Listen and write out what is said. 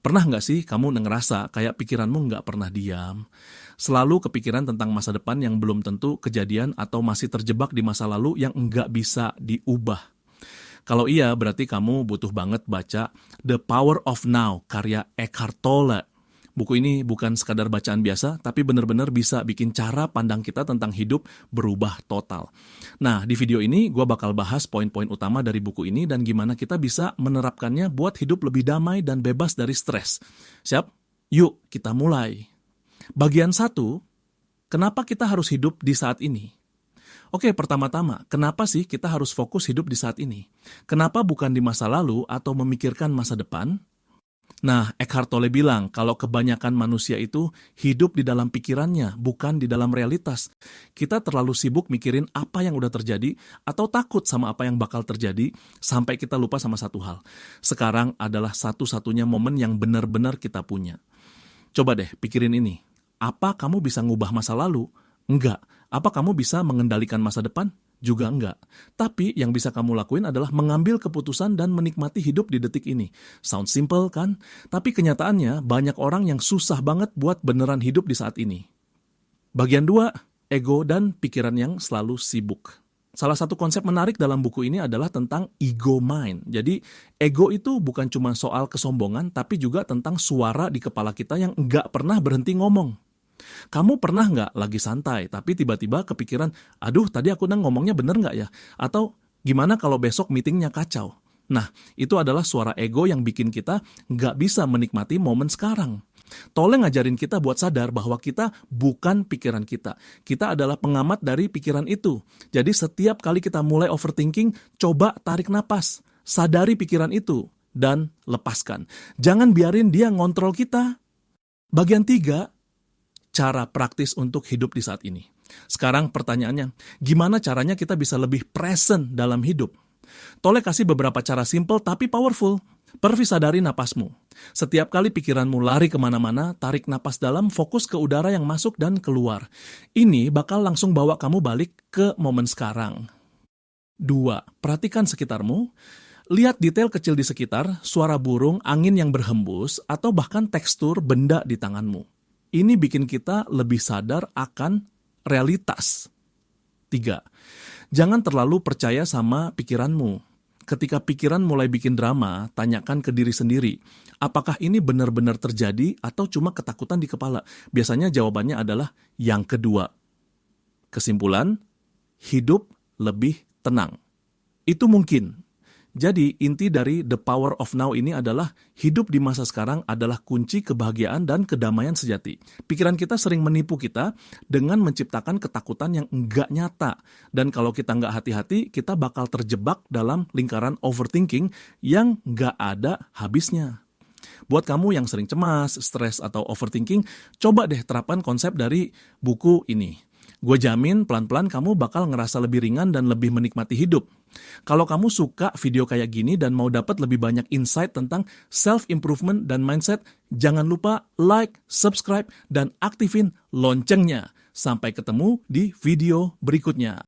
Pernah nggak sih kamu ngerasa kayak pikiranmu nggak pernah diam? Selalu kepikiran tentang masa depan yang belum tentu kejadian atau masih terjebak di masa lalu yang nggak bisa diubah? Kalau iya, berarti kamu butuh banget baca The Power of Now, karya Eckhart Tolle. Buku ini bukan sekadar bacaan biasa, tapi benar-benar bisa bikin cara pandang kita tentang hidup berubah total. Nah, di video ini gue bakal bahas poin-poin utama dari buku ini dan gimana kita bisa menerapkannya buat hidup lebih damai dan bebas dari stres. Siap? Yuk, kita mulai. Bagian 1, kenapa kita harus hidup di saat ini? Oke, pertama-tama, kenapa sih kita harus fokus hidup di saat ini? Kenapa bukan di masa lalu atau memikirkan masa depan? Nah, Eckhart Tolle bilang kalau kebanyakan manusia itu hidup di dalam pikirannya, bukan di dalam realitas. Kita terlalu sibuk mikirin apa yang udah terjadi atau takut sama apa yang bakal terjadi sampai kita lupa sama satu hal. Sekarang adalah satu-satunya momen yang benar-benar kita punya. Coba deh pikirin ini. Apa kamu bisa ngubah masa lalu? Enggak. Apa kamu bisa mengendalikan masa depan? Juga enggak. Tapi yang bisa kamu lakuin adalah mengambil keputusan dan menikmati hidup di detik ini. Sound simple kan? Tapi kenyataannya banyak orang yang susah banget buat beneran hidup di saat ini. Bagian 2, ego dan pikiran yang selalu sibuk. Salah satu konsep menarik dalam buku ini adalah tentang ego mind. Jadi ego itu bukan cuma soal kesombongan, tapi juga tentang suara di kepala kita yang enggak pernah berhenti ngomong. Kamu pernah nggak lagi santai, tapi tiba-tiba kepikiran, aduh tadi aku ngomongnya bener nggak ya? Atau gimana kalau besok meetingnya kacau? Nah, itu adalah suara ego yang bikin kita nggak bisa menikmati momen sekarang. Tolle ngajarin kita buat sadar bahwa kita bukan pikiran kita. Kita adalah pengamat dari pikiran itu. Jadi setiap kali kita mulai overthinking, coba tarik napas, sadari pikiran itu, dan lepaskan. Jangan biarin dia ngontrol kita. Bagian 3, cara praktis untuk hidup di saat ini. Sekarang pertanyaannya, gimana caranya kita bisa lebih present dalam hidup? Tolle kasih beberapa cara simple tapi powerful. Sadari napasmu. Setiap kali pikiranmu lari kemana-mana, tarik napas dalam, fokus ke udara yang masuk dan keluar. Ini bakal langsung bawa kamu balik ke momen sekarang. 2, perhatikan sekitarmu. Lihat detail kecil di sekitar, suara burung, angin yang berhembus, atau bahkan tekstur benda di tanganmu. Ini bikin kita lebih sadar akan realitas. 3, jangan terlalu percaya sama pikiranmu. Ketika pikiran mulai bikin drama, tanyakan ke diri sendiri, apakah ini benar-benar terjadi atau cuma ketakutan di kepala? Biasanya jawabannya adalah yang kedua. Kesimpulan, hidup lebih tenang. Itu mungkin. Jadi, inti dari The Power of Now ini adalah hidup di masa sekarang adalah kunci kebahagiaan dan kedamaian sejati. Pikiran kita sering menipu kita dengan menciptakan ketakutan yang enggak nyata. Dan kalau kita enggak hati-hati, kita bakal terjebak dalam lingkaran overthinking yang enggak ada habisnya. Buat kamu yang sering cemas, stres, atau overthinking, coba deh terapkan konsep dari buku ini. Gue jamin pelan-pelan kamu bakal ngerasa lebih ringan dan lebih menikmati hidup. Kalau kamu suka video kayak gini dan mau dapat lebih banyak insight tentang self-improvement dan mindset, jangan lupa like, subscribe, dan aktifin loncengnya. Sampai ketemu di video berikutnya.